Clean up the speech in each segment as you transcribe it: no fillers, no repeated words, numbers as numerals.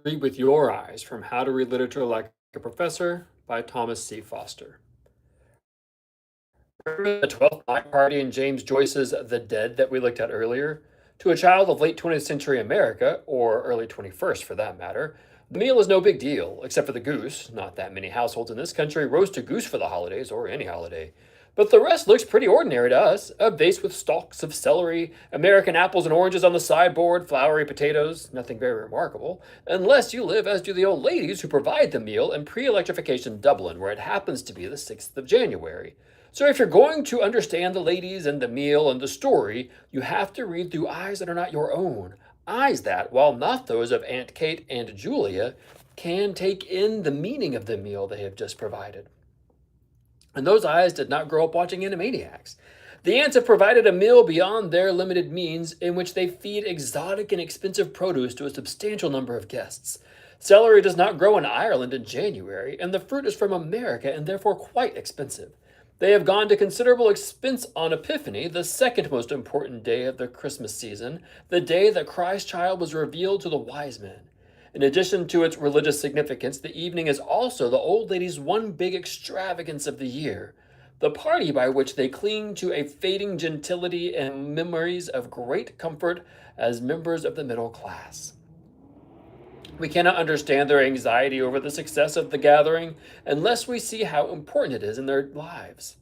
Read with Your Eyes from How to Read Literature Like a Professor by Thomas C. Foster. Remember the 12th Night Party in James Joyce's The Dead that we looked at earlier? To a child of late 20th century America, or early 21st for that matter, the meal is no big deal, except for the goose. Not that many households in this country roast a goose for the holidays, or any holiday. But the rest looks pretty ordinary to us. A vase with stalks of celery, American apples and oranges on the sideboard, floury potatoes, nothing very remarkable, unless you live as do the old ladies who provide the meal in pre-electrification Dublin, where it happens to be the 6th of January. So if you're going to understand the ladies and the meal and the story, you have to read through eyes that are not your own. Eyes that, while not those of Aunt Kate and Julia, can take in the meaning of the meal they have just provided. And those eyes did not grow up watching Animaniacs. The ants have provided a meal beyond their limited means in which they feed exotic and expensive produce to a substantial number of guests. Celery does not grow in Ireland in January, and the fruit is from America and therefore quite expensive. They have gone to considerable expense on Epiphany, the second most important day of the Christmas season, the day that Christ child was revealed to the wise men. In addition to its religious significance, the evening is also the old ladies' one big extravagance of the year, the party by which they cling to a fading gentility and memories of great comfort as members of the middle class. We cannot understand their anxiety over the success of the gathering unless we see how important it is in their lives.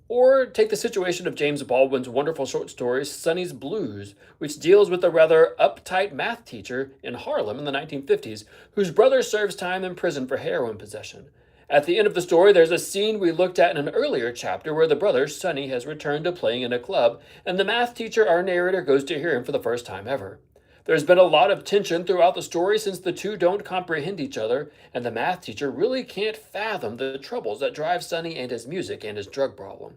Or take the situation of James Baldwin's wonderful short story, Sonny's Blues, which deals with a rather uptight math teacher in Harlem in the 1950s whose brother serves time in prison for heroin possession. At the end of the story, there's a scene we looked at in an earlier chapter where the brother, Sonny, has returned to playing in a club, and the math teacher, our narrator, goes to hear him for the first time ever. There's been a lot of tension throughout the story since the two don't comprehend each other, and the math teacher really can't fathom the troubles that drive Sonny and his music and his drug problem.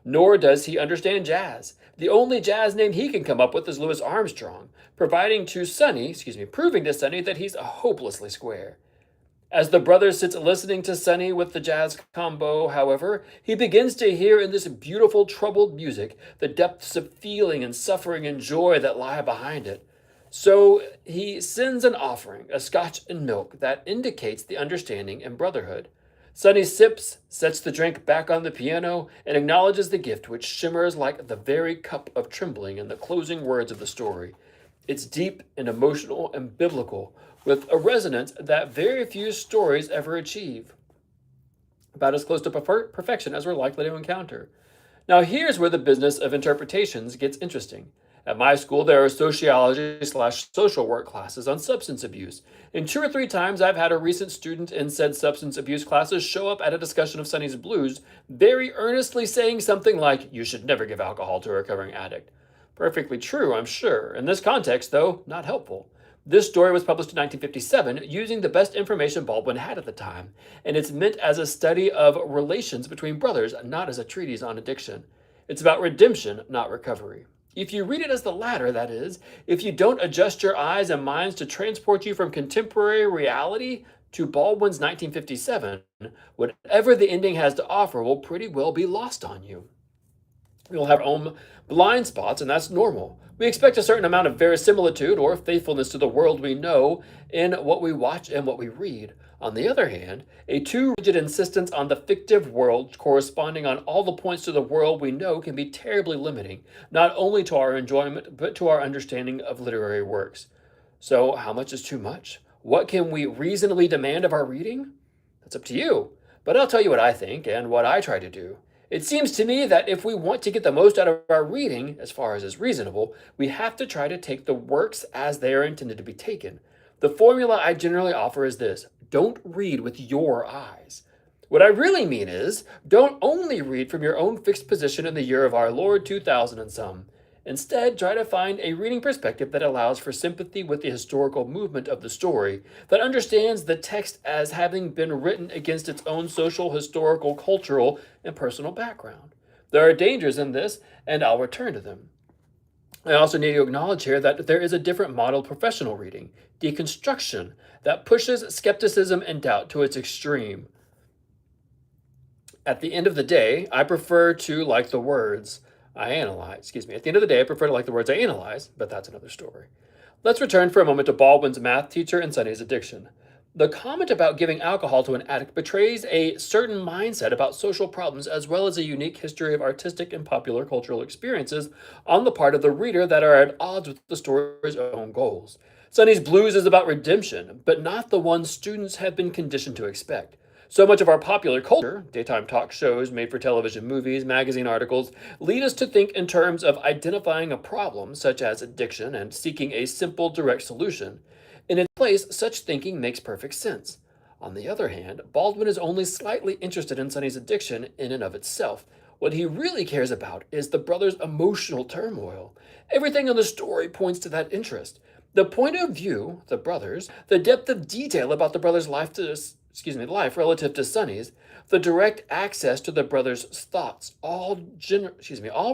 Nor does he understand jazz. The only jazz name he can come up with is Louis Armstrong, proving to Sonny that he's hopelessly square. As the brother sits listening to Sonny with the jazz combo, however, he begins to hear in this beautiful troubled music the depths of feeling and suffering and joy that lie behind it. So he sends an offering, a scotch and milk, that indicates the understanding and brotherhood. Sonny sips, sets the drink back on the piano, and acknowledges the gift which shimmers like the very cup of trembling in the closing words of the story. It's deep and emotional and biblical, with a resonance that very few stories ever achieve. About as close to perfection as we're likely to encounter. Now, here's where the business of interpretations gets interesting. At my school, there are sociology/slash social work classes on substance abuse. And 2 or 3 times I've had a recent student in said substance abuse classes show up at a discussion of Sonny's Blues, very earnestly saying something like, "You should never give alcohol to a recovering addict." Perfectly true, I'm sure. In this context, though, not helpful. This story was published in 1957 using the best information Baldwin had at the time, and it's meant as a study of relations between brothers, not as a treatise on addiction. It's about redemption, not recovery. If you read it as the latter, that is, if you don't adjust your eyes and minds to transport you from contemporary reality to Baldwin's 1957, whatever the ending has to offer will pretty well be lost on you. We'll have our own blind spots, and that's normal. We expect a certain amount of verisimilitude or faithfulness to the world we know in what we watch and what we read. On the other hand, a too rigid insistence on the fictive world corresponding on all the points to the world we know can be terribly limiting, not only to our enjoyment, but to our understanding of literary works. So, how much is too much? What can we reasonably demand of our reading? That's up to you. But I'll tell you what I think and what I try to do. It seems to me that if we want to get the most out of our reading, as far as is reasonable, we have to try to take the works as they are intended to be taken. The formula I generally offer is this: don't read with your eyes. What I really mean is, don't only read from your own fixed position in the year of our Lord 2000 and some. Instead, try to find a reading perspective that allows for sympathy with the historical movement of the story, that understands the text as having been written against its own social, historical, cultural, and personal background. There are dangers in this, and I'll return to them. I also need to acknowledge here that there is a different model of professional reading, deconstruction, that pushes skepticism and doubt to its extreme. At the end of the day, I prefer to like the words I analyze. Excuse me. At the end of the day, I prefer to like the words I analyze, but that's another story. Let's return for a moment to Baldwin's math teacher and Sonny's addiction. The comment about giving alcohol to an addict betrays a certain mindset about social problems as well as a unique history of artistic and popular cultural experiences on the part of the reader that are at odds with the story's own goals. Sonny's Blues is about redemption, but not the one students have been conditioned to expect. So much of our popular culture, daytime talk shows, made for television movies, magazine articles, lead us to think in terms of identifying a problem, such as addiction, and seeking a simple, direct solution. In its place, such thinking makes perfect sense. On the other hand, Baldwin is only slightly interested in Sonny's addiction in and of itself. What he really cares about is the brothers' emotional turmoil. Everything in the story points to that interest. The point of view, the brothers, the depth of detail about the brothers' life relative to Sonny's, the direct access to the brothers' thoughts, all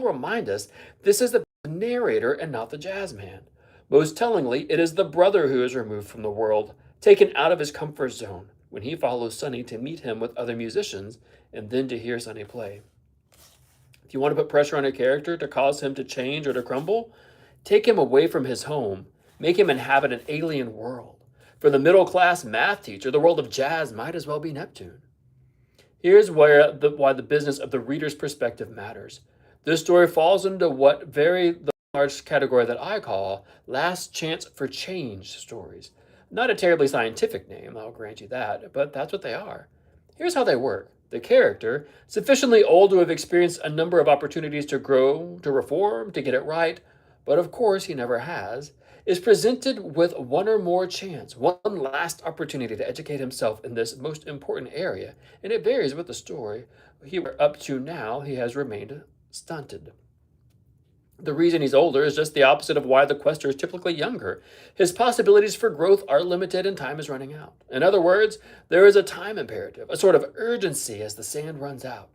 remind us this is the narrator and not the jazz man. Most tellingly, it is the brother who is removed from the world, taken out of his comfort zone, when he follows Sonny to meet him with other musicians and then to hear Sonny play. If you want to put pressure on a character to cause him to change or to crumble, take him away from his home, make him inhabit an alien world. For the middle-class math teacher, the world of jazz might as well be Neptune. Here's why the business of the reader's perspective matters. This story falls into the large category that I call last chance for change stories. Not a terribly scientific name, I'll grant you that, but that's what they are. Here's how they work. The character, sufficiently old to have experienced a number of opportunities to grow, to reform, to get it right, but of course he never has, is presented with one or more chance, one last opportunity to educate himself in this most important area, and it varies with the story. Up to now, he has remained stunted. The reason he's older is just the opposite of why the quester is typically younger. His possibilities for growth are limited and time is running out. In other words, there is a time imperative, a sort of urgency as the sand runs out.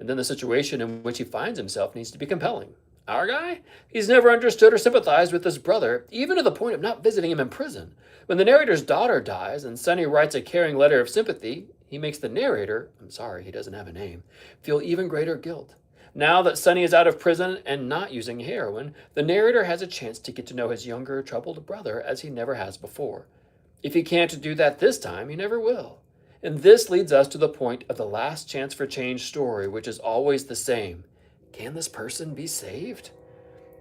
And then the situation in which he finds himself needs to be compelling. Our guy? He's never understood or sympathized with his brother, even to the point of not visiting him in prison. When the narrator's daughter dies and Sonny writes a caring letter of sympathy, he makes the narrator, I'm sorry, he doesn't have a name, feel even greater guilt. Now that Sonny is out of prison and not using heroin, the narrator has a chance to get to know his younger, troubled brother as he never has before. If he can't do that this time, he never will. And this leads us to the point of the last chance for change story, which is always the same. Can this person be saved?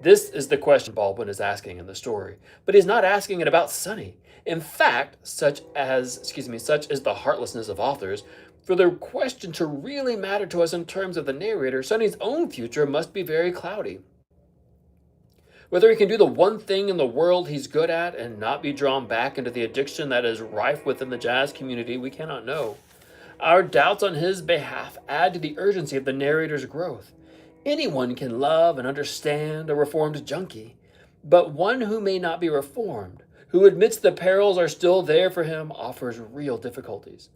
This is the question Baldwin is asking in the story, but he's not asking it about Sonny. In fact, such is the heartlessness of authors. For the question to really matter to us in terms of the narrator, Sonny's own future must be very cloudy. Whether he can do the one thing in the world he's good at and not be drawn back into the addiction that is rife within the jazz community, we cannot know. Our doubts on his behalf add to the urgency of the narrator's growth. Anyone can love and understand a reformed junkie, but one who may not be reformed, who admits the perils are still there for him, offers real difficulties.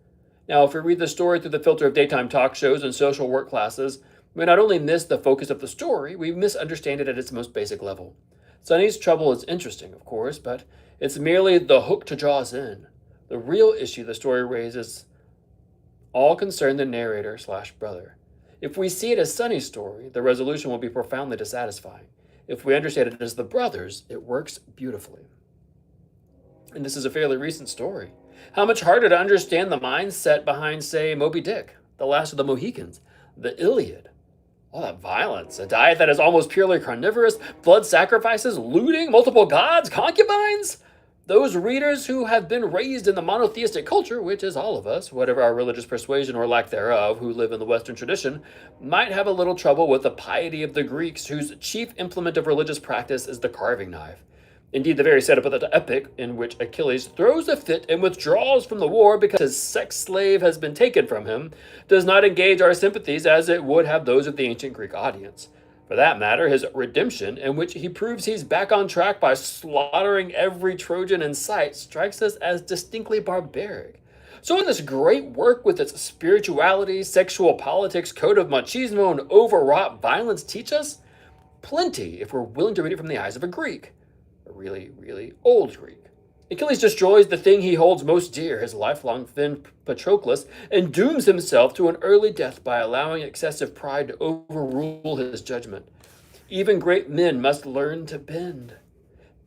Now, if we read the story through the filter of daytime talk shows and social work classes, we not only miss the focus of the story, we misunderstand it at its most basic level. Sonny's trouble is interesting, of course, but it's merely the hook to draw us in. The real issue the story raises all concern the narrator/brother. If we see it as Sonny's story, the resolution will be profoundly dissatisfying. If we understand it as the brothers, it works beautifully. And this is a fairly recent story. How much harder to understand the mindset behind, say, Moby Dick, The Last of the Mohicans, the Iliad. All that violence, a diet that is almost purely carnivorous, blood sacrifices, looting, multiple gods, concubines. Those readers who have been raised in the monotheistic culture, which is all of us, whatever our religious persuasion or lack thereof, who live in the Western tradition, might have a little trouble with the piety of the Greeks, whose chief implement of religious practice is the carving knife. Indeed, the very setup of the epic, in which Achilles throws a fit and withdraws from the war because his sex slave has been taken from him, does not engage our sympathies as it would have those of the ancient Greek audience. For that matter, his redemption, in which he proves he's back on track by slaughtering every Trojan in sight, strikes us as distinctly barbaric. So in this great work with its spirituality, sexual politics, code of machismo, and overwrought violence teach us plenty if we're willing to read it from the eyes of a Greek. A really, really old Greek. Achilles destroys the thing he holds most dear, his lifelong friend Patroclus, and dooms himself to an early death by allowing excessive pride to overrule his judgment. Even great men must learn to bend.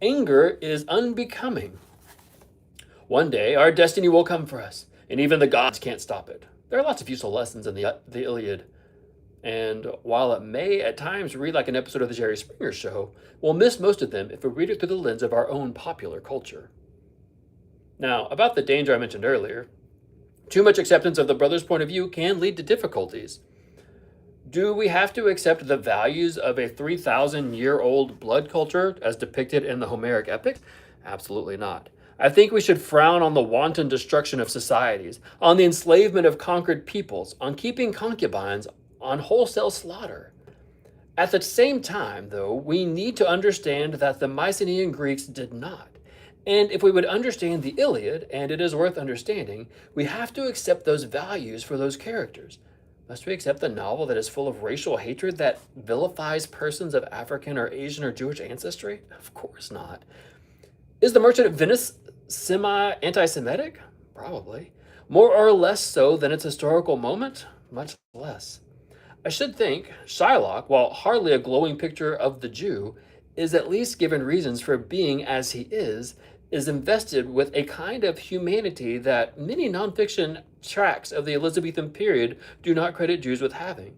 Anger is unbecoming. One day, our destiny will come for us, and even the gods can't stop it. There are lots of useful lessons in the Iliad, and while it may at times read like an episode of the Jerry Springer Show, we'll miss most of them if we read it through the lens of our own popular culture. Now, about the danger I mentioned earlier, too much acceptance of the brother's point of view can lead to difficulties. Do we have to accept the values of a 3,000-year-old blood culture as depicted in the Homeric epic? Absolutely not. I think we should frown on the wanton destruction of societies, on the enslavement of conquered peoples, on keeping concubines, on wholesale slaughter. At the same time, though, we need to understand that the Mycenaean Greeks did not. And if we would understand the Iliad, and it is worth understanding, we have to accept those values for those characters. Must we accept the novel that is full of racial hatred that vilifies persons of African or Asian or Jewish ancestry? Of course not. Is The Merchant of Venice semi-anti-Semitic? Probably. More or less so than its historical moment? Much less. I should think Shylock, while hardly a glowing picture of the Jew, is at least given reasons for being as he is invested with a kind of humanity that many nonfiction tracts of the Elizabethan period do not credit Jews with having.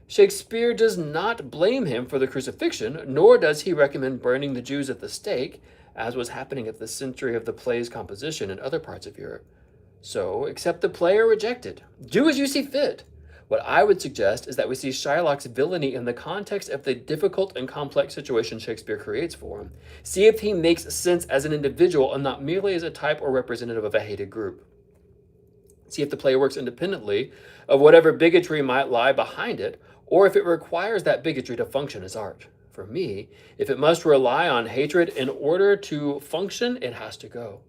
Shakespeare does not blame him for the crucifixion, nor does he recommend burning the Jews at the stake, as was happening at the century of the play's composition in other parts of Europe. So, accept the play or reject it. Do as you see fit. What I would suggest is that we see Shylock's villainy in the context of the difficult and complex situation Shakespeare creates for him. See if he makes sense as an individual and not merely as a type or representative of a hated group. See if the play works independently of whatever bigotry might lie behind it, or if it requires that bigotry to function as art. For me, if it must rely on hatred in order to function, it has to go.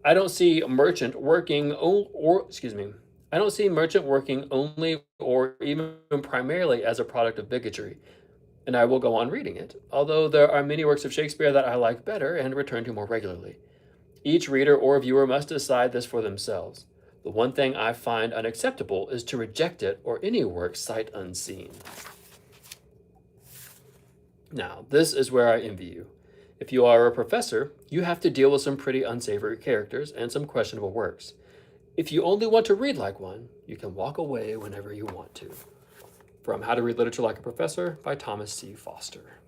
I don't see Merchant working I don't see Merchant working only or even primarily as a product of bigotry, and I will go on reading it, although there are many works of Shakespeare that I like better and return to more regularly. Each reader or viewer must decide this for themselves. The one thing I find unacceptable is to reject it or any work sight unseen. Now, this is where I envy you. If you are a professor, you have to deal with some pretty unsavory characters and some questionable works. If you only want to read like one, you can walk away whenever you want to. From How to Read Literature Like a Professor by Thomas C. Foster.